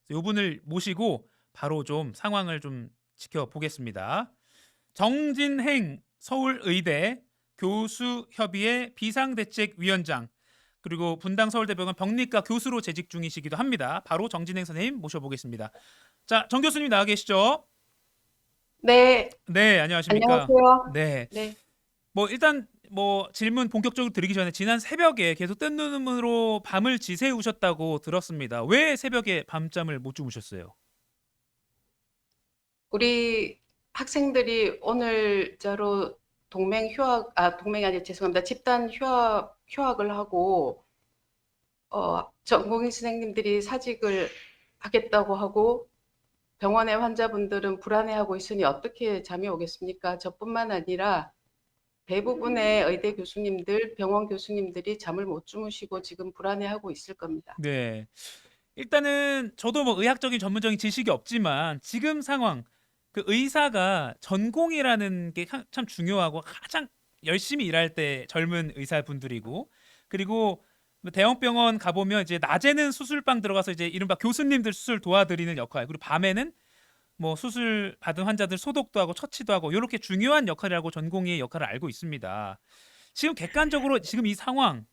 이분을 모시고 바로 좀 상황을 좀 지켜보겠습니다. 정진행 서울의대 교수협의회 비상대책위원장 그리고 분당 서울대병원 병리과 교수로 재직 중이시기도 합니다. 바로 정진행 선생님 모셔보겠습니다. 자, 정 교수님 나와 계시죠? 네, 네, 안녕하십니까? 안녕하세요. 네, 네, 뭐 일단 뭐 질문 본격적으로 드리기 전에 지난 새벽에 계속 뜬 눈으로 밤을 지새우셨다고 들었습니다. 왜 새벽에 밤잠을 못 주무셨어요? 우리 학생들이 오늘자로 동맹이 아니라 죄송합니다. 집단 휴학을 하고, 전공의 선생님들이 사직을 하겠다고 하고, 병원의 환자분들은 불안해하고 있으니 어떻게 잠이 오겠습니까? 저뿐만 아니라 대부분의 의대 교수님들, 병원 교수님들이 잠을 못 주무시고 지금 불안해하고 있을 겁니다. 네. 일단은 저도 뭐 의학적인 전문적인 지식이 없지만 지금 상황 그 의사가 전공이라는 게 참 중요하고 가장 열심히 일할 때 젊은 의사분들이고 그리고 뭐 대형병원 가보면 이제 낮에는 수술방 들어가서 이제 이른바 교수님들 수술 도와드리는 역할 그리고 밤에는 뭐 수술 받은 환자들 소독도 하고 처치도 하고 이렇게 중요한 역할이라고 전공의의 역할을 알고 있습니다. 지금 객관적으로 지금 이 상황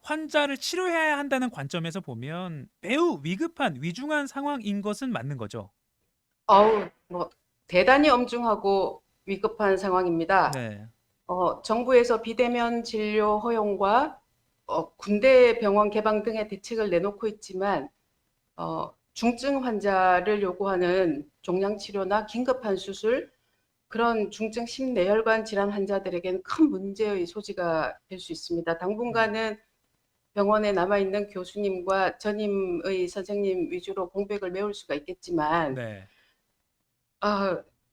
환자를 치료해야 한다는 관점에서 보면 매우 위급한 위중한 상황인 것은 맞는 거죠. 뭐 대단히 엄중하고 위급한 상황입니다. 네. 정부에서 비대면 진료 허용과 군대 병원 개방 등의 대책을 내놓고 있지만 중증 환자를 요구하는 종양 치료나 긴급한 수술, 그런 중증 심내혈관 질환 환자들에게는 큰 문제의 소지가 될 수 있습니다. 당분간은 병원에 남아있는 교수님과 전임의 선생님 위주로 공백을 메울 수가 있겠지만 네.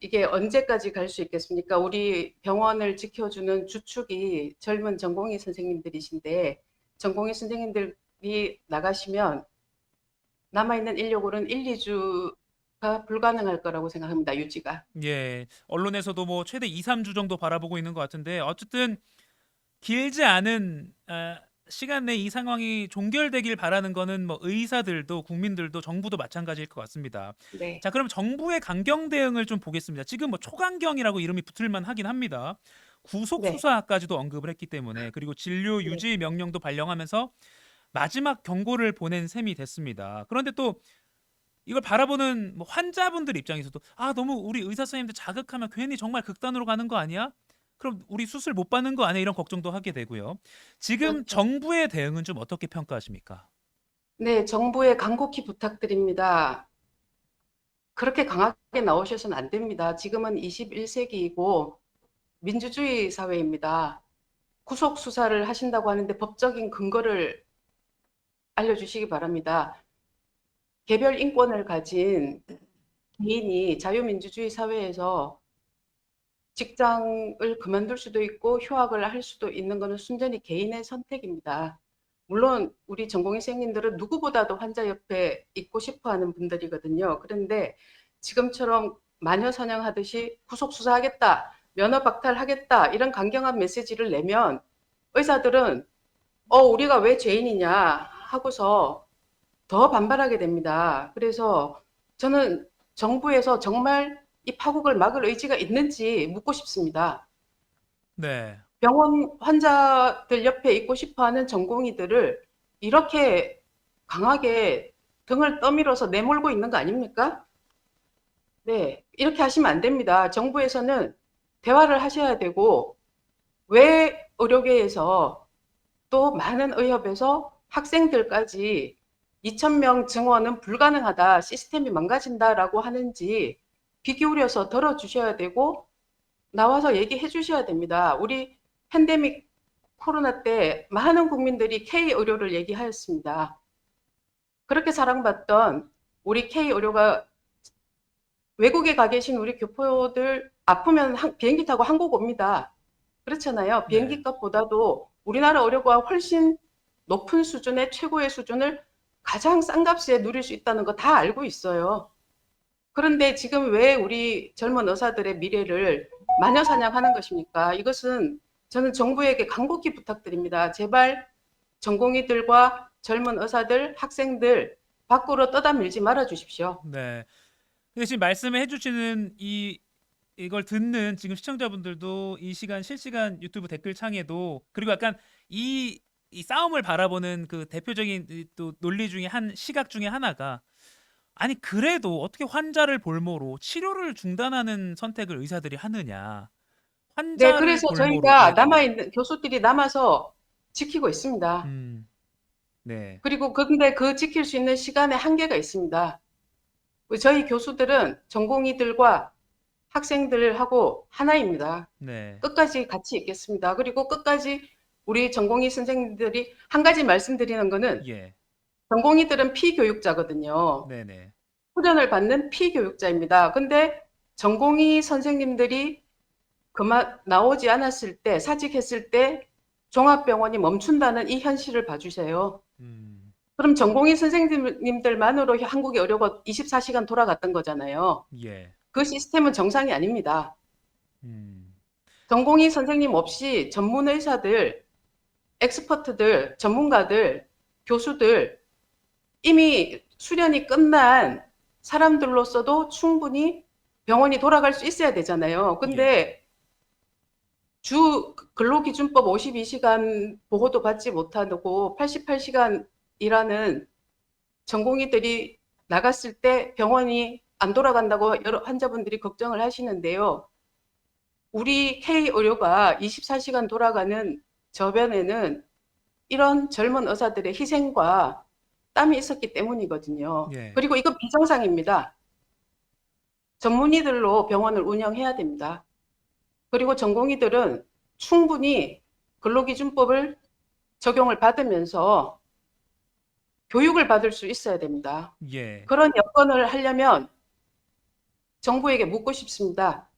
이게 언제까지 갈 수 있겠습니까? 우리 병원을 지켜주는 주축이 젊은 전공의 선생님들이신데, 전공의 선생님들이 나가시면 남아있는 인력으로는 1, 2주가 불가능할 거라고 생각합니다, 유지가. 예. 언론에서도 뭐 최대 2, 3주 정도 바라보고 있는 것 같은데 어쨌든 길지 않은 시간 내 이 상황이 종결되길 바라는 거는 뭐 의사들도 국민들도 정부도 마찬가지일 것 같습니다. 네, 자, 그럼 정부의 강경 대응을 좀 보겠습니다. 지금 뭐 초강경이라고 이름이 붙을만 하긴 합니다. 구속 네, 수사까지도 언급을 했기 때문에 그리고 진료 네. 유지 명령도 발령하면서 마지막 경고를 보낸 셈이 됐습니다. 그런데 또 이걸 바라보는 뭐 환자분들 입장에서도 너무 우리 의사 선생님들 자극하면 괜히 정말 극단으로 가는 거 아니야? 그럼 우리 수술 못 받는 거 아니야? 이런 걱정도 하게 되고요. 지금 그렇죠. 정부의 대응은 좀 어떻게 평가하십니까? 네, 정부에 간곡히 부탁드립니다. 그렇게 강하게 나오셔서는 안 됩니다. 지금은 21세기이고 민주주의 사회입니다. 구속 수사를 하신다고 하는데 법적인 근거를 알려주시기 바랍니다. 개별 인권을 가진 개인이 자유민주주의 사회에서 직장을 그만둘 수도 있고 휴학을 할 수도 있는 것은 순전히 개인의 선택입니다. 물론 우리 전공의생님들은 누구보다도 환자 옆에 있고 싶어하는 분들이거든요. 그런데 지금처럼 마녀사냥하듯이 구속 수사하겠다, 면허 박탈하겠다 이런 강경한 메시지를 내면 의사들은 우리가 왜 죄인이냐 하고서 더 반발하게 됩니다. 그래서 저는 정부에서 정말 이 파국을 막을 의지가 있는지 묻고 싶습니다. 네. 병원 환자들 옆에 있고 싶어 하는 전공의들을 이렇게 강하게 등을 떠밀어서 내몰고 있는 거 아닙니까? 네, 이렇게 하시면 안 됩니다. 정부에서는 대화를 하셔야 되고, 왜 의료계에서 또 많은 의협에서 학생들까지 2,000명 증원은 불가능하다, 시스템이 망가진다라고 하는지 귀 기울여서 들어주셔야 되고 나와서 얘기해 주셔야 됩니다. 우리 팬데믹 코로나 때 많은 국민들이 K-의료를 얘기하였습니다. 그렇게 사랑받던 우리 K-의료가 외국에 가 계신 우리 교포들 아프면 비행기 타고 한국 옵니다. 그렇잖아요. 네. 비행기 값보다도 우리나라 의료가 훨씬 높은 수준의 최고의 수준을 가장 싼 값에 누릴 수 있다는 거 다 알고 있어요. 그런데 지금 왜 우리 젊은 의사들의 미래를 마녀사냥하는 것입니까? 이것은 저는 정부에게 간곡히 부탁드립니다. 제발 전공의들과 젊은 의사들, 학생들 밖으로 떠다밀지 말아 주십시오. 네. 근데 지금 말씀을 해주시는 이걸 듣는 지금 시청자분들도 이 시간 실시간 유튜브 댓글창에도 그리고 약간 이 싸움을 바라보는 그 대표적인 또 논리 중에 한 시각 중에 하나가 아니 그래도 어떻게 환자를 볼모로 치료를 중단하는 선택을 의사들이 하느냐. 네, 환자를 그래서 볼모로 저희가 네네네. 남아있는 교수들이 남아서 지키고 있습니다. 음, 네, 그리고 근데 그 지킬 수 있는 시간에 한계가 있습니다. 저희 교수들은 전공의들과 학생들하고 하나입니다. 네, 끝까지 같이 있겠습니다. 그리고 끝까지 우리 전공의 선생님들이 한 가지 말씀드리는 거는 예, 전공의들은 피교육자거든요. 네네, 훈련을 받는 피교육자입니다. 근데 전공의 선생님들이 그만 나오지 않았을 때, 사직했을 때 종합병원이 멈춘다는 이 현실을 봐주세요. 음, 그럼 전공의 선생님들만으로 한국의 의료가 24시간 돌아갔던 거잖아요. 예, 그 시스템은 정상이 아닙니다. 음, 전공의 선생님 없이 전문 의사들, 엑스퍼트들, 전문가들, 교수들 이미 수련이 끝난 사람들로서도 충분히 병원이 돌아갈 수 있어야 되잖아요. 예, 근데 주 근로기준법 52시간 보고도 받지 못하고 88시간 일하는 전공의들이 나갔을 때 병원이 안 돌아간다고 여러 환자분들이 걱정을 하시는데요. 우리 K의료가 24시간 돌아가는 저변에는 이런 젊은 의사들의 희생과 땀이 있었기 때문이거든요. 예, 그리고 이건 비정상입니다. 전문의들로 병원을 운영해야 됩니다. 그리고 전공의들은 충분히 근로기준법을 적용을 받으면서 교육을 받을 수 있어야 됩니다. 예, 그런 여건을 하려면 정부에게 묻고 싶습니다.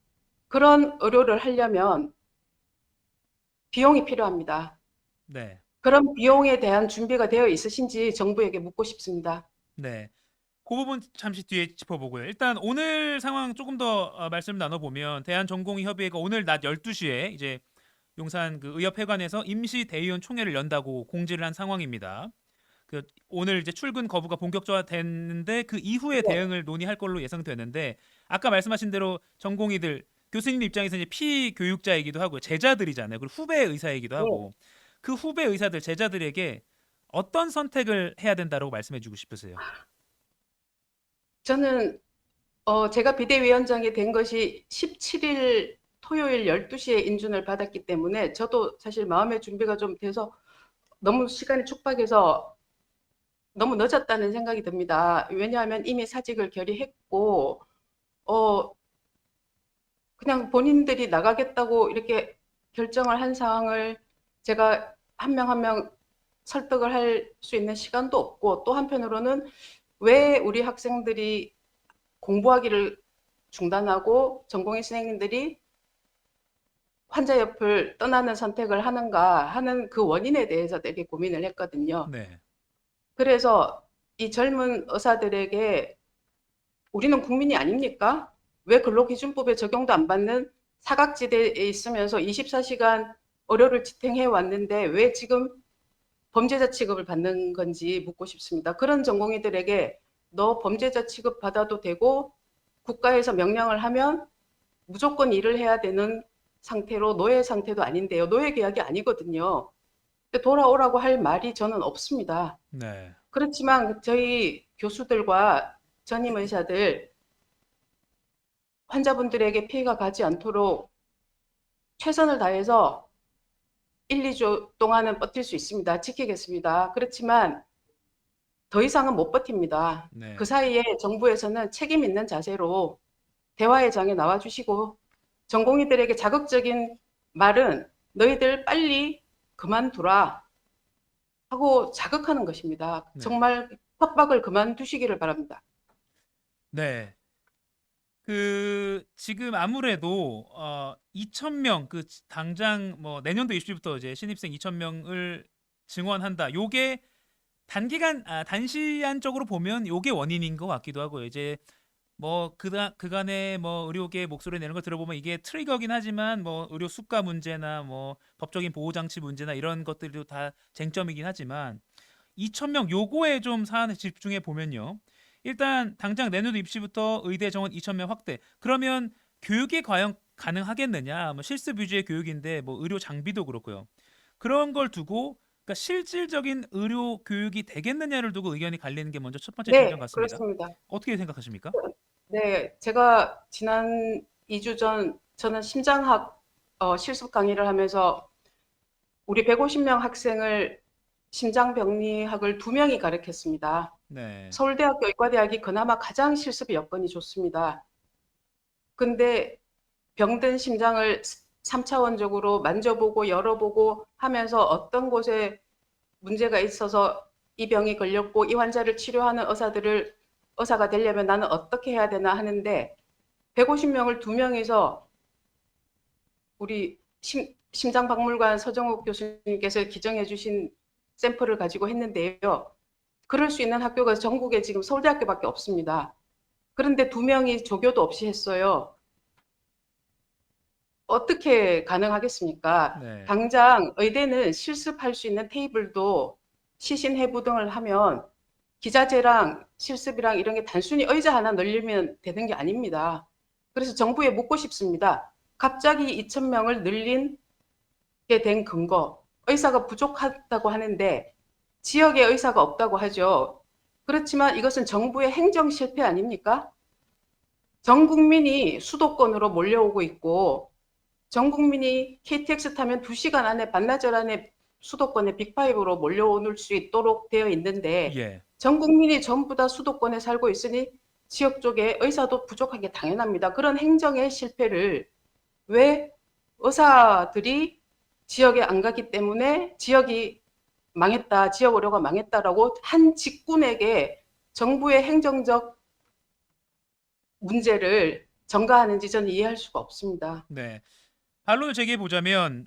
그런 의료를 하려면 비용이 필요합니다. 네. 그런 비용에 대한 준비가 되어 있으신지 정부에게 묻고 싶습니다. 네. 그 부분 잠시 뒤에 짚어보고요. 일단 오늘 상황 조금 더 말씀 나눠보면 대한전공의협의회가 오늘 낮 12시에 이제 용산 그 의협회관에서 임시 대의원 총회를 연다고 공지를 한 상황입니다. 그 오늘 이제 출근 거부가 본격화됐는데 그 이후에 네, 대응을 논의할 걸로 예상되는데 아까 말씀하신 대로 전공의들 교수님 입장에서 이제 피교육자이기도 하고 제자들이잖아요. 그리고 후배 의사이기도 네. 하고 그 후배 의사들 제자들에게 어떤 선택을 해야 된다고 말씀해주고 싶으세요? 저는 제가 비대위원장이 된 것이 17일 토요일 12시에 인준을 받았기 때문에 저도 사실 마음의 준비가 좀 돼서 너무 시간이 촉박해서 너무 늦었다는 생각이 듭니다. 왜냐하면 이미 사직을 결의했고, 어, 그냥 본인들이 나가겠다고 이렇게 결정을 한 상황을 제가 한 명 한 명 설득을 할 수 있는 시간도 없고, 또 한편으로는 왜 우리 학생들이 공부하기를 중단하고 전공의 선생님들이 환자 옆을 떠나는 선택을 하는가 하는 그 원인에 대해서 되게 고민을 했거든요. 네. 그래서 이 젊은 의사들에게 우리는 국민이 아닙니까? 왜 근로기준법에 적용도 안 받는 사각지대에 있으면서 24시간 의료를 지탱해 왔는데 왜 지금 범죄자 취급을 받는 건지 묻고 싶습니다. 그런 전공의들에게 너 범죄자 취급 받아도 되고 국가에서 명령을 하면 무조건 일을 해야 되는 상태로 노예 상태도 아닌데요. 노예 계약이 아니거든요. 돌아오라고 할 말이 저는 없습니다. 네. 그렇지만 저희 교수들과 전임 의사들 환자분들에게 피해가 가지 않도록 최선을 다해서 1, 2주 동안은 버틸 수 있습니다. 지키겠습니다. 그렇지만 더 이상은 못 버팁니다. 그 네. 사이에 정부에서는 책임 있는 자세로 대화의 장에 나와주시고 전공의들에게 자극적인 말은 너희들 빨리 그만두라 하고 자극하는 것입니다. 네. 정말 협박을 그만두시기를 바랍니다. 네. 그 지금 아무래도 2,000명 그 당장 뭐 내년도 입시부터 이제 신입생 2,000명을 증원한다. 요게 단시간적으로 보면 요게 원인인 것 같기도 하고요. 이제 뭐 그간의 뭐 의료계 목소리 내는 거 들어보면 이게 트리거긴 하지만 뭐 의료 수가 문제나 뭐 법적인 보호 장치 문제나 이런 것들도 다 쟁점이긴 하지만 2,000명 요거에 좀 사안에 집중해 보면요. 일단 당장 내년도 입시부터 의대 정원 2,000명 확대. 그러면 교육이 과연 가능하겠느냐? 뭐 실습 위주의 교육인데 뭐 의료 장비도 그렇고요. 그런 걸 두고 그러니까 실질적인 의료 교육이 되겠느냐를 두고 의견이 갈리는 게 먼저 첫 번째 쟁점 네, 같습니다. 그렇습니다. 어떻게 생각하십니까? 네, 제가 지난 2주 전 저는 심장학 실습 강의를 하면서 우리 150명 학생을 심장병리학을 2명이 가르쳤습니다. 네. 서울대학교 의과대학이 그나마 가장 실습 여건이 좋습니다. 근데 병든 심장을 3차원적으로 만져보고 열어보고 하면서 어떤 곳에 문제가 있어서 이 병이 걸렸고 이 환자를 치료하는 의사가 되려면 나는 어떻게 해야 되나 하는데 150명을 2명이서 우리 심장박물관 서정욱 교수님께서 기정해 주신 샘플을 가지고 했는데요. 그럴 수 있는 학교가 전국에 지금 서울대학교밖에 없습니다. 그런데 2명이 조교도 없이 했어요. 어떻게 가능하겠습니까? 네. 당장 의대는 실습할 수 있는 테이블도 시신해부등을 하면 기자재랑 실습이랑 이런 게 단순히 의자 하나 늘리면 되는 게 아닙니다. 그래서 정부에 묻고 싶습니다. 갑자기 2,000명을 늘린 게 된 근거, 의사가 부족하다고 하는데 지역에 의사가 없다고 하죠. 그렇지만 이것은 정부의 행정 실패 아닙니까? 전 국민이 수도권으로 몰려오고 있고 전 국민이 KTX 타면 2시간 안에 반나절 안에 수도권에 빅5로 몰려올 수 있도록 되어 있는데 예. 전 국민이 전부 다 수도권에 살고 있으니 지역 쪽에 의사도 부족한 게 당연합니다. 그런 행정의 실패를 왜 의사들이 지역에 안 가기 때문에 지역이 망했다, 지역 의료가 망했다라고 한 직군에게 정부의 행정적 문제를 전가하는지 저는 이해할 수가 없습니다. 네. 반론을 제기해 보자면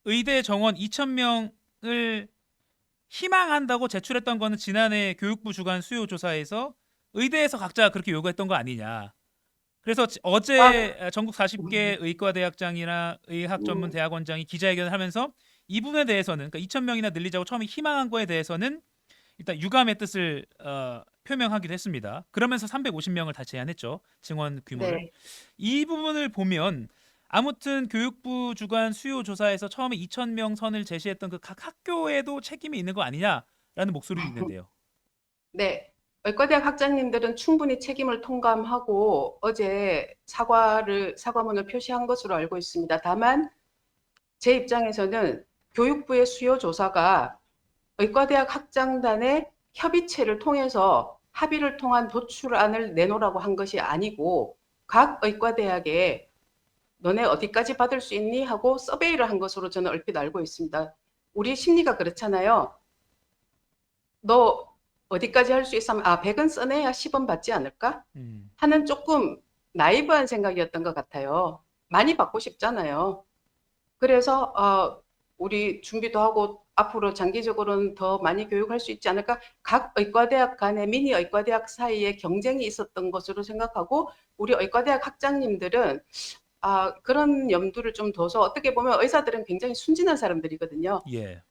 의대 정원 2,000명을 희망한다고 제출했던 거는 지난해 교육부 주관 수요 조사에서 의대에서 각자 그렇게 요구했던 거 아니냐. 그래서 아, 어제 전국 40개 의과대학장이나 의학전문대학원장이 기자회견을 하면서 이 부분에 대해서는 그러니까 2,000명이나 늘리자고 처음에 희망한 거에 대해서는 일단 유감의 뜻을 표명하기도 했습니다. 그러면서 350명을 다 제한했죠. 증원 규모를. 네. 이 부분을 보면 아무튼 교육부 주관 수요 조사에서 처음에 2,000명 선을 제시했던 그 각 학교에도 책임이 있는 거 아니냐라는 목소리도 있는데요. 네. 의과대학 학장님들은 충분히 책임을 통감하고 어제 사과문을 표시한 것으로 알고 있습니다. 다만 제 입장에서는 교육부의 수요 조사가 의과대학 학장단의 협의체를 통해서 합의를 통한 도출안을 내놓으라고 한 것이 아니고 각 의과대학에 너네 어디까지 받을 수 있니? 하고 서베이를 한 것으로 저는 얼핏 알고 있습니다. 우리 심리가 그렇잖아요. 너 어디까지 할 수 있으면 100은 써내야 10원 받지 않을까? 음, 하는 조금 나이브한 생각이었던 것 같아요. 많이 받고 싶잖아요. 그래서 우리 준비도 하고 앞으로 장기적으로는 더 많이 교육할 수 있지 않을까? 각 의과대학 간의 미니 의과대학 사이에 경쟁이 있었던 것으로 생각하고 우리 의과대학 학장님들은 그런 염두를 좀 둬서 어떻게 보면 의사들은 굉장히 순진한 사람들이거든요. 예.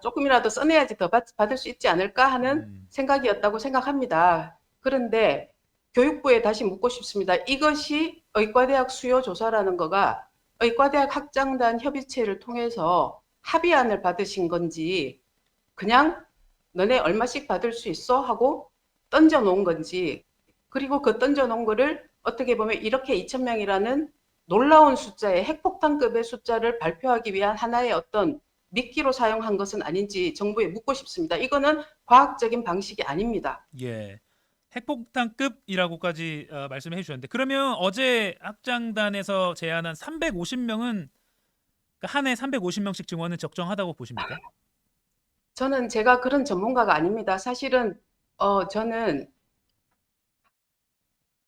조금이라도 써내야지 더 받을 수 있지 않을까 하는 생각이었다고 생각합니다. 그런데 교육부에 다시 묻고 싶습니다. 이것이 의과대학 수요 조사라는 거가 의과대학 학장단 협의체를 통해서 합의안을 받으신 건지 그냥 너네 얼마씩 받을 수 있어? 하고 던져 놓은 건지 그리고 그 던져 놓은 거를 어떻게 보면 이렇게 2,000명이라는 놀라운 숫자의 핵폭탄급의 숫자를 발표하기 위한 하나의 어떤 미끼로 사용한 것은 아닌지 정부에 묻고 싶습니다. 이거는 과학적인 방식이 아닙니다. 예. 핵폭탄급이라고까지 말씀해 주셨는데 그러면 어제 학장단에서 제안한 350명은 한 해 350명씩 증원은 적정하다고 보십니까? 저는 제가 그런 전문가가 아닙니다. 사실은 저는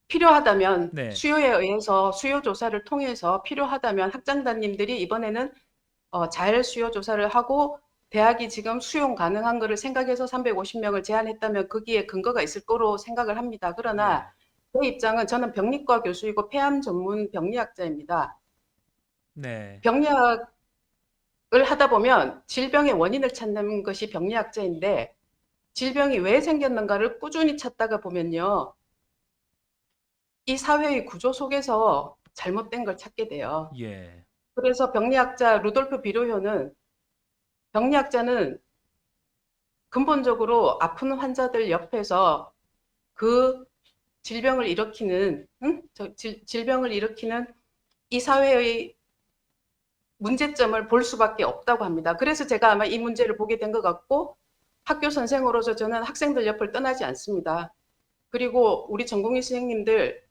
필요하다면 네. 수요에 의해서 수요 조사를 통해서 필요하다면 학장단님들이 이번에는 잘 수요 조사를 하고 대학이 지금 수용 가능한 거를 생각해서 350명을 제한했다면 거기에 근거가 있을 거로 생각을 합니다. 그러나 예. 제 입장은 저는 병리과 교수이고 폐암 전문 병리학자입니다. 네. 병리학을 하다 보면 질병의 원인을 찾는 것이 병리학자인데 질병이 왜 생겼는가를 꾸준히 찾다가 보면요. 이 사회의 구조 속에서 잘못된 걸 찾게 돼요. 예. 그래서 병리학자 루돌프 비로효는 병리학자는 근본적으로 아픈 환자들 옆에서 그 질병을 일으키는 질병을 일으키는 이 사회의 문제점을 볼 수밖에 없다고 합니다. 그래서 제가 아마 이 문제를 보게 된 것 같고 학교 선생으로서 저는 학생들 옆을 떠나지 않습니다. 그리고 우리 전공의 선생님들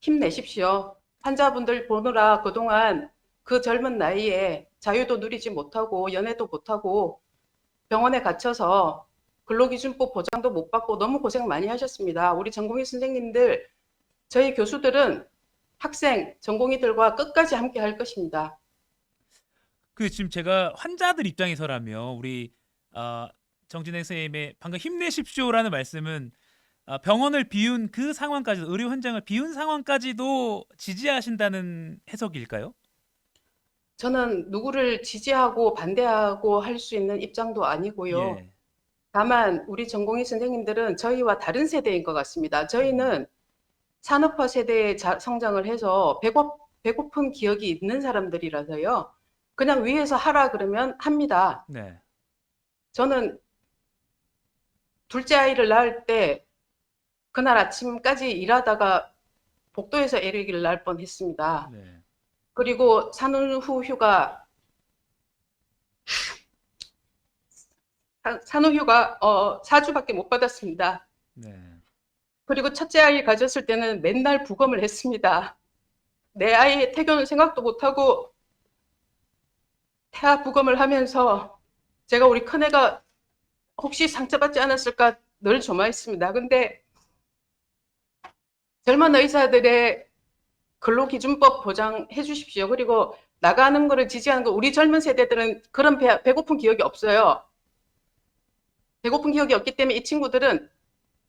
힘내십시오. 환자분들 보느라 그동안 그 젊은 나이에 자유도 누리지 못하고 연애도 못하고 병원에 갇혀서 근로기준법 보장도 못 받고 너무 고생 많이 하셨습니다. 우리 전공의 선생님들, 저희 교수들은 학생, 전공의들과 끝까지 함께 할 것입니다. 그 지금 제가 환자들 입장에서라면 우리 정진행 선생님의 방금 힘내십시오라는 말씀은 병원을 비운 그 상황까지도 의료 현장을 비운 상황까지도 지지하신다는 해석일까요? 저는 누구를 지지하고 반대하고 할 수 있는 입장도 아니고요. 예. 다만 우리 전공의 선생님들은 저희와 다른 세대인 것 같습니다. 음. 저희는 산업화 세대에 성장을 해서 배고픈 기억이 있는 사람들이라서요. 그냥 위에서 하라 그러면 합니다. 네. 저는 둘째 아이를 낳을 때 그날 아침까지 일하다가 복도에서 애를 낳을 뻔했습니다. 네. 그리고 산후 휴가 4주밖에 못 받았습니다. 네. 그리고 첫째 아이 가졌을 때는 맨날 부검을 했습니다. 내 아이의 태교는 생각도 못하고 태아 부검을 하면서 제가 우리 큰애가 혹시 상처받지 않았을까 늘 조마했습니다. 근데 젊은 의사들의 근로기준법 보장해 주십시오. 그리고 나가는 거를 지지하는 거, 우리 젊은 세대들은 그런 배고픈 기억이 없어요. 배고픈 기억이 없기 때문에 이 친구들은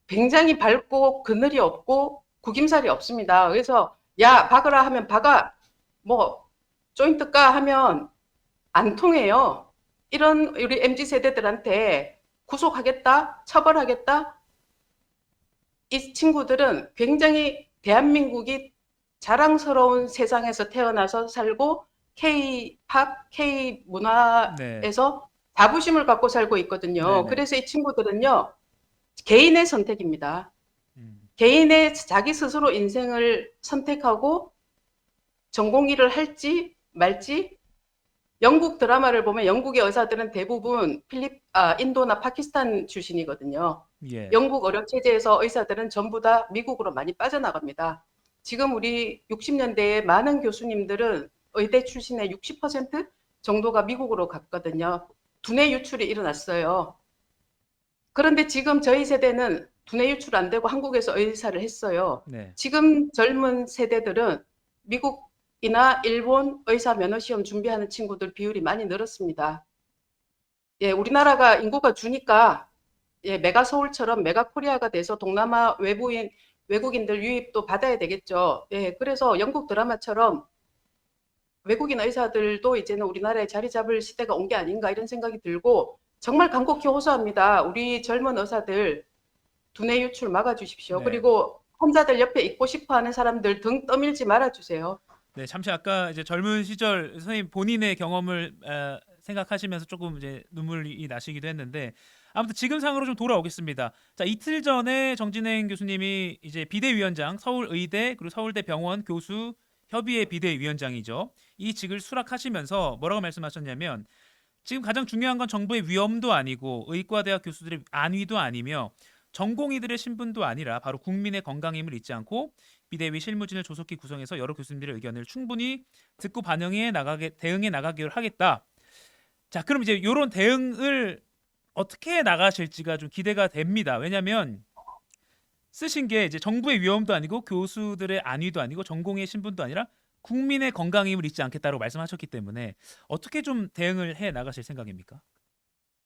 굉장히 밝고 그늘이 없고 구김살이 없습니다. 그래서 야 박으라 하면 박아, 뭐 조인트 까 하면 안 통해요. 이런 우리 MZ 세대들한테 구속하겠다, 처벌하겠다. 이 친구들은 굉장히 대한민국이 자랑스러운 세상에서 태어나서 살고 K-팝, K-문화에서 네. 자부심을 갖고 살고 있거든요. 네네. 그래서 이 친구들은요, 개인의 선택입니다. 개인의 자기 스스로 인생을 선택하고 전공의를 할지 말지. 영국 드라마를 보면 영국의 의사들은 대부분 인도나 파키스탄 출신이거든요. 예. 영국 의료 체제에서 의사들은 전부 다 미국으로 많이 빠져나갑니다. 지금 우리 60년대에 많은 교수님들은 의대 출신의 60% 정도가 미국으로 갔거든요. 두뇌 유출이 일어났어요. 그런데 지금 저희 세대는 두뇌 유출 안 되고 한국에서 의사를 했어요. 네. 지금 젊은 세대들은 미국이나 일본 의사 면허 시험 준비하는 친구들 비율이 많이 늘었습니다. 예, 우리나라가 인구가 주니까 예, 메가 서울처럼 메가 코리아가 돼서 동남아 외국인들 유입도 받아야 되겠죠. 예, 그래서 영국 드라마처럼 외국인 의사들도 이제는 우리나라에 자리 잡을 시대가 온 게 아닌가 이런 생각이 들고 정말 간곡히 호소합니다. 우리 젊은 의사들 두뇌 유출 막아주십시오. 네. 그리고 환자들 옆에 있고 싶어하는 사람들 등 떠밀지 말아주세요. 네, 잠시 아까 이제 젊은 시절 선생님 본인의 경험을 생각하시면서 조금 이제 눈물이 나시기도 했는데 아무튼 지금 상으로 좀 돌아오겠습니다. 자, 이틀 전에 정진행 교수님이 이제 비대위원장 서울의대 그리고 서울대병원 교수 협의회 비대위원장이죠. 이 직을 수락하시면서 뭐라고 말씀하셨냐면 지금 가장 중요한 건 정부의 위험도 아니고 의과대학 교수들의 안위도 아니며 전공의들의 신분도 아니라 바로 국민의 건강임을 잊지 않고 비대위 실무진을 조속히 구성해서 여러 교수님들의 의견을 충분히 듣고 대응해 나가기를 하겠다. 자, 그럼 이제 이런 대응을 어떻게 나가실지가 좀 기대가 됩니다. 왜냐하면 쓰신 게 이제 정부의 위험도 아니고 교수들의 안위도 아니고 전공의 신분도 아니라 국민의 건강임을 잊지 않겠다고 말씀하셨기 때문에 어떻게 좀 대응을 해 나가실 생각입니까?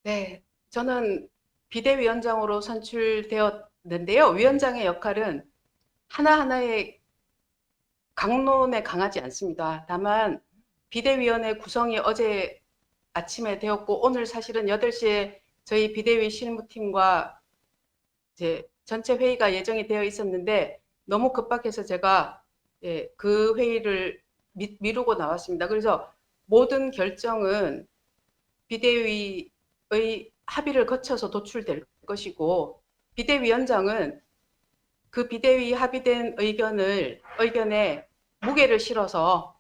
네, 저는 비대위원장으로 선출되었는데요. 위원장의 역할은 하나하나의 강론에 강하지 않습니다. 다만 비대위원회 구성이 어제 아침에 되었고 오늘 사실은 8시에 저희 비대위 실무팀과 이제 전체 회의가 예정이 되어 있었는데 너무 급박해서 제가 그 회의를 미루고 나왔습니다. 그래서 모든 결정은 비대위의 합의를 거쳐서 도출될 것이고 비대위원장은 그 비대위 합의된 의견에 무게를 실어서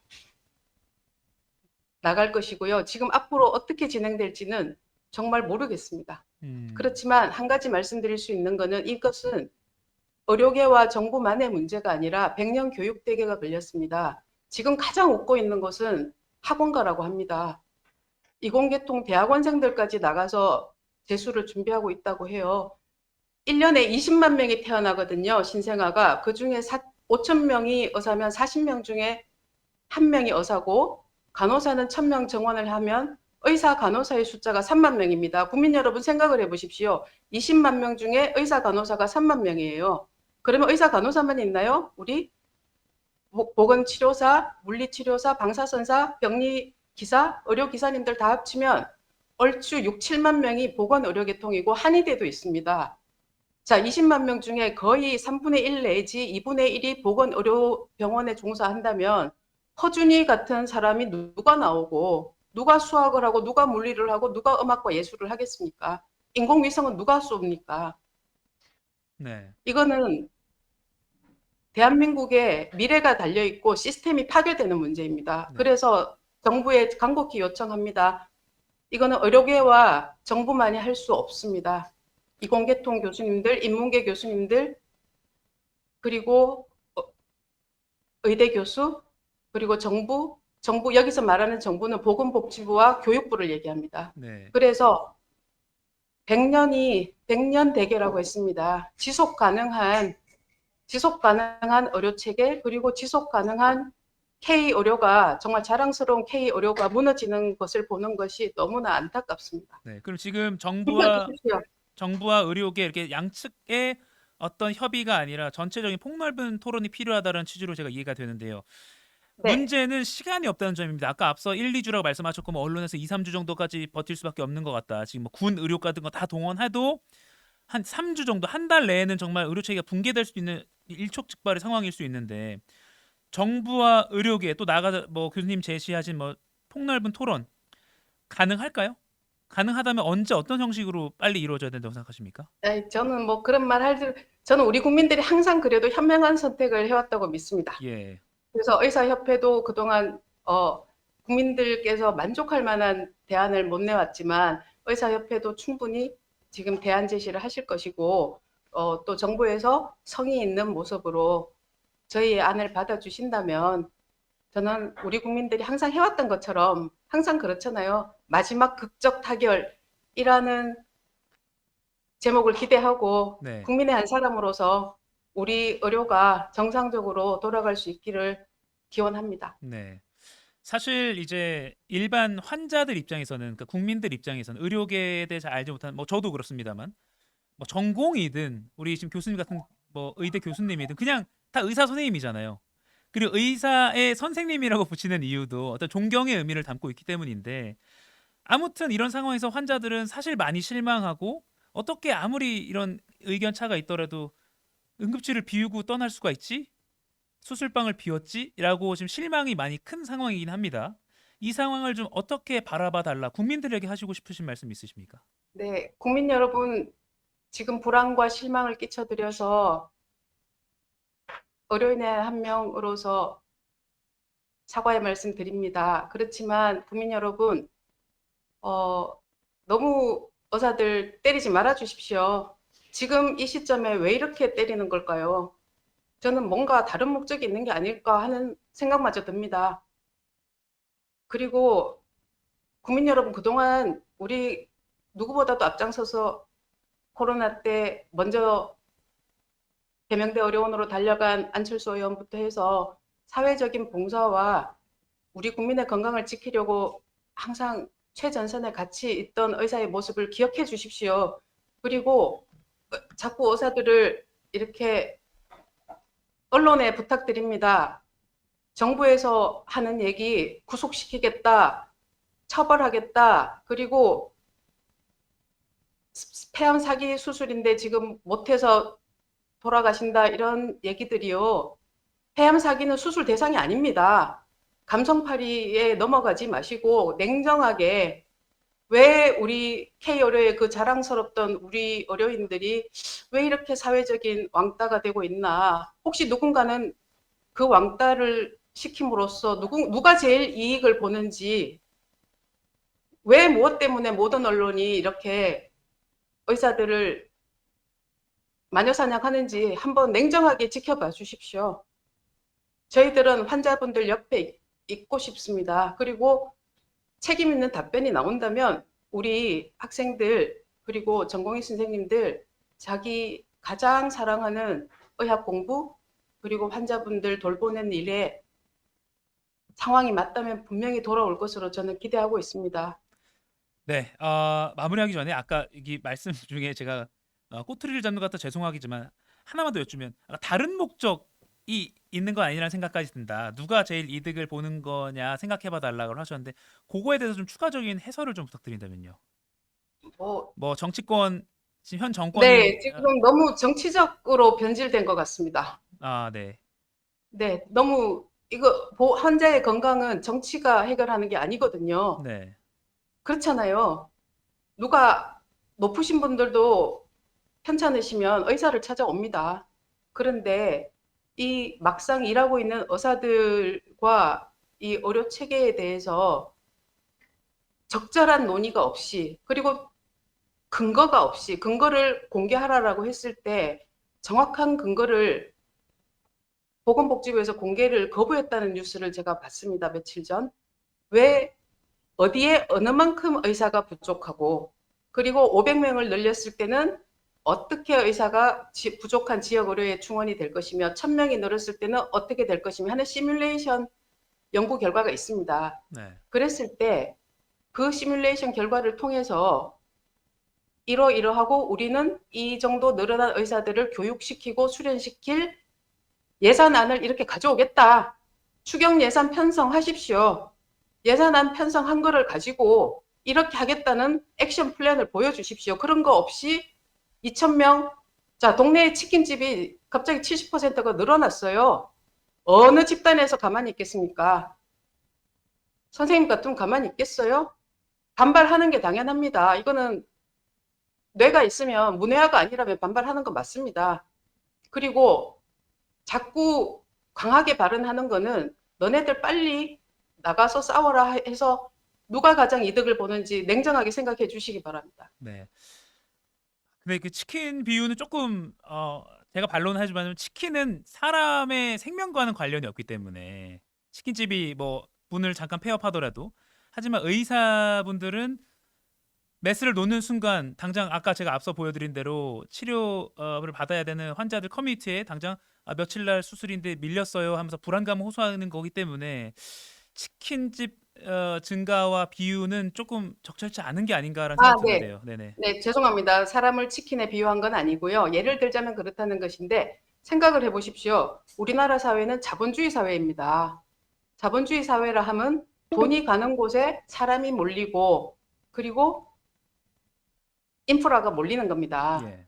나갈 것이고요. 지금 앞으로 어떻게 진행될지는 정말 모르겠습니다. 그렇지만 한 가지 말씀드릴 수 있는 것은 이것은 의료계와 정부만의 문제가 아니라 100년 교육대계가 걸렸습니다. 지금 가장 웃고 있는 것은 학원가라고 합니다. 이공계통 대학원생들까지 나가서 재수를 준비하고 있다고 해요. 1년에 20만 명이 태어나거든요. 신생아가. 그중에 5천 명이 의사면 40명 중에 1명이 의사고 간호사는 1000명 정원을 하면 의사 간호사의 숫자가 3만 명입니다. 국민 여러분 생각을 해보십시오. 20만 명 중에 의사 간호사가 3만 명이에요. 그러면 의사 간호사만 있나요? 우리 보건치료사, 물리치료사, 방사선사, 병리기사, 의료기사님들 다 합치면 얼추 6, 7만 명이 보건의료계통이고 한의대도 있습니다. 자, 20만 명 중에 거의 3분의 1 내지 2분의 1이 보건의료병원에 종사한다면 허준이 같은 사람이 누가 나오고 누가 수학을 하고 누가 물리를 하고 누가 음악과 예술을 하겠습니까? 인공위성은 누가 쏩니까? 네. 이거는 대한민국의 미래가 달려있고 시스템이 파괴되는 문제입니다. 네. 그래서 정부에 간곡히 요청합니다. 이거는 의료계와 정부만이 할 수 없습니다. 이공계통 교수님들, 인문계 교수님들, 그리고 의대 교수, 그리고 정부 여기서 말하는 정부는 보건복지부와 교육부를 얘기합니다. 네. 그래서 100년 대계라고 했습니다. 지속 가능한 의료체계, 그리고 지속 가능한 K의료가, 정말 자랑스러운 K의료가 무너지는 것을 보는 것이 너무나 안타깝습니다. 네. 그럼 지금 힘내주십시오. 정부와 의료계 이렇게 양측의 어떤 협의가 아니라 전체적인 폭넓은 토론이 필요하다는 취지로 제가 이해가 되는데요. 네. 문제는 시간이 없다는 점입니다. 아까 앞서 1, 2주라고 말씀하셨고 뭐 언론에서 2, 3주 정도까지 버틸 수밖에 없는 것 같다. 지금 뭐 군 의료 같은 거 다 동원해도 한 3주 정도, 한 달 내에는 정말 의료 체계가 붕괴될 수 있는 일촉즉발의 상황일 수 있는데 정부와 의료계 또 나가 뭐 교수님 제시하신 뭐 폭넓은 토론 가능할까요? 가능하다면 언제 어떤 형식으로 빨리 이루어져야 된다고 생각하십니까? 저는 뭐 그런 저는 우리 국민들이 항상 그래도 현명한 선택을 해왔다고 믿습니다. 예. 그래서 의사협회도 그동안 국민들께서 만족할 만한 대안을 못 내왔지만 의사협회도 충분히 지금 대안 제시를 하실 것이고 또 정부에서 성의 있는 모습으로 저희의 안을 받아주신다면 저는 우리 국민들이 항상 해왔던 것처럼 항상 그렇잖아요. 마지막 극적 타결이라는 제목을 기대하고 네. 국민의 한 사람으로서 우리 의료가 정상적으로 돌아갈 수 있기를 기원합니다. 네. 사실 이제 일반 환자들 입장에서는 그러니까 국민들 입장에서는 의료계에 대해 잘 알지 못하는 뭐 저도 그렇습니다만 뭐 전공이든 우리 지금 교수님 같은 뭐 의대 교수님이든 그냥 다 의사 선생님이잖아요. 그리고 의사의 선생님이라고 붙이는 이유도 어떤 존경의 의미를 담고 있기 때문인데 아무튼 이런 상황에서 환자들은 사실 많이 실망하고 어떻게 아무리 이런 의견 차가 있더라도 응급실을 비우고 떠날 수가 있지? 수술방을 비웠지?라고 지금 실망이 많이 큰 상황이긴 합니다. 이 상황을 좀 어떻게 바라봐 달라 국민들에게 하시고 싶으신 말씀 있으십니까? 네, 국민 여러분 지금 불안과 실망을 끼쳐드려서 의료인의 한 명으로서 사과의 말씀 드립니다. 그렇지만 국민 여러분 너무 의사들 때리지 말아 주십시오. 지금 이 시점에 왜 이렇게 때리는 걸까요? 저는 뭔가 다른 목적이 있는 게 아닐까 하는 생각마저 듭니다. 그리고 국민 여러분 그동안 우리 누구보다도 앞장서서 코로나 때 먼저 개명대 의료원으로 달려간 안철수 의원부터 해서 사회적인 봉사와 우리 국민의 건강을 지키려고 항상 최전선에 같이 있던 의사의 모습을 기억해 주십시오. 그리고 자꾸 의사들을 이렇게 언론에 부탁드립니다. 정부에서 하는 얘기 구속시키겠다, 처벌하겠다, 그리고 폐암 사기 수술인데 지금 못해서 돌아가신다 이런 얘기들이요. 폐암 사기는 수술 대상이 아닙니다. 감성파리에 넘어가지 마시고 냉정하게 왜 우리 K의료의 그 자랑스럽던 우리 의료인들이 왜 이렇게 사회적인 왕따가 되고 있나. 혹시 누군가는 그 왕따를 시킴으로써 누가 제일 이익을 보는지, 왜 무엇 때문에 모든 언론이 이렇게 의사들을 마녀사냥하는지 한번 냉정하게 지켜봐 주십시오. 저희들은 환자분들 옆에 있고 싶습니다. 그리고 책임 있는 답변이 나온다면 우리 학생들 그리고 전공의 선생님들 자기 가장 사랑하는 의학 공부 그리고 환자분들 돌보는 일에 상황이 맞다면 분명히 돌아올 것으로 저는 기대하고 있습니다. 네, 마무리하기 전에 아까 이 말씀 중에 제가 꼬투리를 잡는 것 같아 죄송하기지만 하나만 더 여쭈면 다른 목적이 있는 건 아니라는 생각까지 든다. 누가 제일 이득을 보는 거냐 생각해봐 달라고 하셨는데 그거에 대해서 좀 추가적인 해설을 좀 부탁드린다면요. 뭐, 뭐 정치권 지금 현 정권이 네, 지금 너무 정치적으로 변질된 것 같습니다. 네. 네, 너무 이거 환자의 건강은 정치가 해결하는 게 아니거든요. 네. 그렇잖아요. 누가 높으신 분들도 편찮으시면 의사를 찾아옵니다. 그런데 이 막상 일하고 있는 의사들과 이 의료 체계에 대해서 적절한 논의가 없이 그리고 근거가 없이 근거를 공개하라라고 했을 때 정확한 근거를 보건복지부에서 공개를 거부했다는 뉴스를 제가 봤습니다. 며칠 전. 왜 어디에 어느 만큼 의사가 부족하고 그리고 500명을 늘렸을 때는 어떻게 의사가 부족한 지역 의료에 충원이 될 것이며 1000명이 늘었을 때는 어떻게 될 것이며 하는 시뮬레이션 연구 결과가 있습니다. 네. 그랬을 때 그 시뮬레이션 결과를 통해서 이러이러하고 우리는 이 정도 늘어난 의사들을 교육시키고 수련시킬 예산안을 이렇게 가져오겠다. 추경 예산 편성하십시오. 예산안 편성한 거를 가지고 이렇게 하겠다는 액션 플랜을 보여주십시오. 그런 거 없이 2,000명, 자, 동네에 치킨집이 갑자기 70%가 늘어났어요. 어느 집단에서 가만히 있겠습니까? 선생님 같으면 가만히 있겠어요? 반발하는 게 당연합니다. 이거는 뇌가 있으면 문외화가 아니라면 반발하는 거 맞습니다. 그리고 자꾸 강하게 발언하는 거는 너네들 빨리 나가서 싸워라 해서 누가 가장 이득을 보는지 냉정하게 생각해 주시기 바랍니다. 네. 근데 그 치킨 비유는 조금 제가 반론하지만 치킨은 사람의 생명과는 관련이 없기 때문에 치킨집이 뭐 문을 잠깐 폐업하더라도 하지만 의사분들은 메스를 놓는 순간 당장 아까 제가 앞서 보여드린 대로 치료를 받아야 되는 환자들 커뮤니티에 당장 며칠 날 수술인데 밀렸어요 하면서 불안감을 호소하는 거기 때문에 치킨집 증가와 비유는 조금 적절치 않은 게 아닌가라는 아, 생각이 네. 드는데요. 네네. 네, 죄송합니다. 사람을 치킨에 비유한 건 아니고요. 예를 들자면 그렇다는 것인데 생각을 해 보십시오. 우리나라 사회는 자본주의 사회입니다. 자본주의 사회라 하면 돈이 가는 곳에 사람이 몰리고 그리고 인프라가 몰리는 겁니다. 예.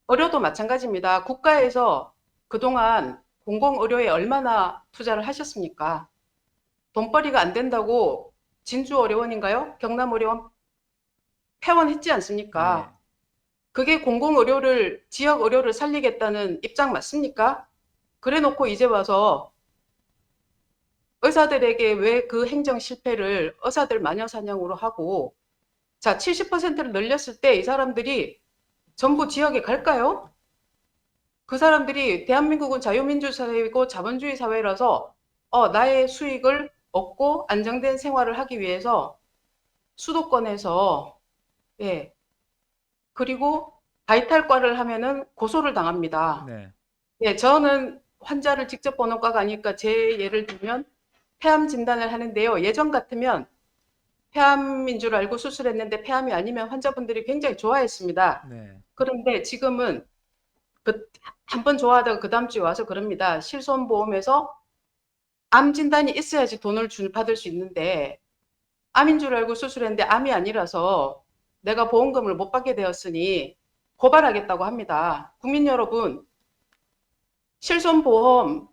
의료도 마찬가지입니다. 국가에서 그동안 공공의료에 얼마나 투자를 하셨습니까? 돈벌이가 안 된다고 진주의료원인가요? 경남의료원 폐원했지 예. 않습니까? 그게 공공의료를, 지역의료를 살리겠다는 입장 맞습니까? 그래 놓고 이제 와서 의사들에게 왜 그 행정 실패를 의사들 마녀 사냥으로 하고 자, 70%를 늘렸을 때 이 사람들이 전부 지역에 갈까요? 그 사람들이 대한민국은 자유민주 사회이고 자본주의 사회라서 나의 수익을 얻고 안정된 생활을 하기 위해서 수도권에서 예, 그리고 바이탈과를 하면은 고소를 당합니다. 네. 예, 저는 환자를 직접 보는 과가 아니니까 제 예를 들면 폐암 진단을 하는데요. 예전 같으면 폐암인 줄 알고 수술했는데 폐암이 아니면 환자분들이 굉장히 좋아했습니다. 네. 그런데 지금은 한 번 좋아하다가 그 다음 주에 와서 그럽니다. 실손보험에서 암 진단이 있어야지 돈을 받을 수 있는데 암인 줄 알고 수술했는데 암이 아니라서 내가 보험금을 못 받게 되었으니 고발하겠다고 합니다. 국민 여러분, 실손보험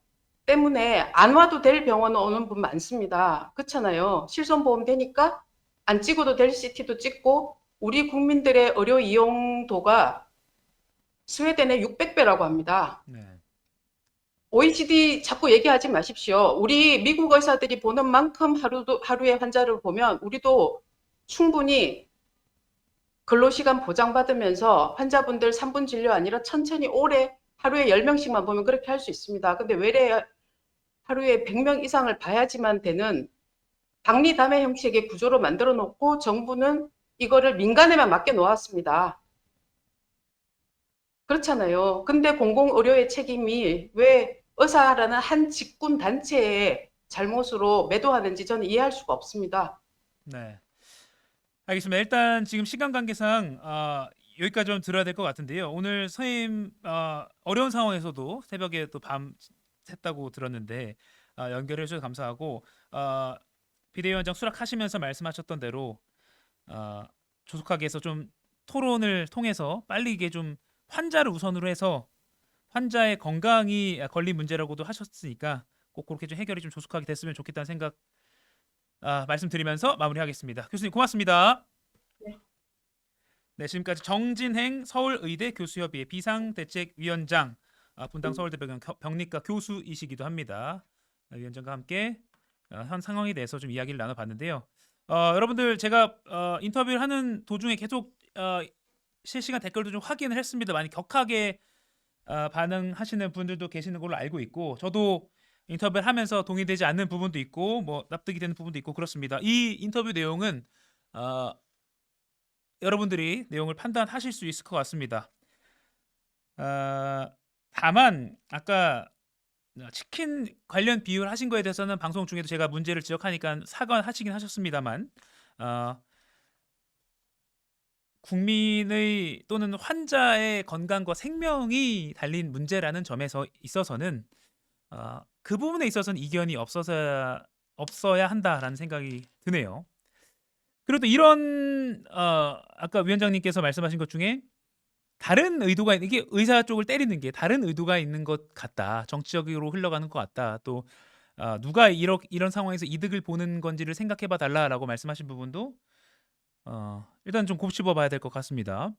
때문에 안 와도 될 병원 오는 분 많습니다. 그렇잖아요. 실손보험 되니까 안 찍어도 될 CT도 찍고 우리 국민들의 의료 이용도가 스웨덴의 600배라고 합니다. 네. OECD 자꾸 얘기하지 마십시오. 우리 미국 의사들이 보는 만큼 하루에 환자를 보면 우리도 충분히 근로시간 보장받으면서 환자분들 3분 진료 아니라 천천히 오래 하루에 10명씩만 보면 그렇게 할 수 있습니다. 근데 왜 하루에 100명 이상을 봐야지만 되는 박리담회 형식의 구조로 만들어 놓고 정부는 이거를 민간에만 맡겨 놓았습니다. 그렇잖아요. 근데 공공의료의 책임이 왜 의사라는 한 직군 단체의 잘못으로 매도하는지 저는 이해할 수가 없습니다. 네. 알겠습니다. 일단 지금 시간 관계상 여기까지 좀 들어야 될 것 같은데요. 오늘 선생님 어려운 상황에서도 새벽에 또 밤 샜다고 들었는데 연결해 주셔서 감사하고 비대위원장 수락하시면서 말씀하셨던 대로 조속하게 해서 좀 토론을 통해서 빨리 이게 좀 환자를 우선으로 해서 환자의 건강이 걸린 문제라고도 하셨으니까 꼭 그렇게 좀 해결이 좀 조속하게 됐으면 좋겠다는 생각 말씀드리면서 마무리하겠습니다. 교수님 고맙습니다. 네. 네, 지금까지 정진행 서울의대 교수협의회 비상대책위원장, 분당 서울대 병리과 교수이시기도 합니다. 위원장과 함께 현 상황에 대해서 좀 이야기를 나눠봤는데요. 여러분들 제가 인터뷰를 하는 도중에 계속 실시간 댓글도 좀 확인을 했습니다. 많이 격하게 반응하시는 분들도 계시는 걸로 알고 있고 저도 인터뷰를 하면서 동의되지 않는 부분도 있고 뭐 납득이 되는 부분도 있고 그렇습니다. 이 인터뷰 내용은 여러분들이 내용을 판단하실 수 있을 것 같습니다. 다만 아까 치킨 관련 비유를 하신 거에 대해서는 방송 중에도 제가 문제를 지적하니까 사과하시긴 하셨습니다만 국민의 또는 환자의 건강과 생명이 달린 문제라는 점에서 있어서는 그 부분에 있어서는 이견이 없어야 한다라는 생각이 드네요. 그리고 또 이런 아까 위원장님께서 말씀하신 것 중에 다른 의도가 이게 의사 쪽을 때리는 게 다른 의도가 있는 것 같다. 정치적으로 흘러가는 것 같다. 또 누가 이런 상황에서 이득을 보는 건지를 생각해봐 달라라고 말씀하신 부분도 일단 좀 곱씹어 봐야 될 것 같습니다.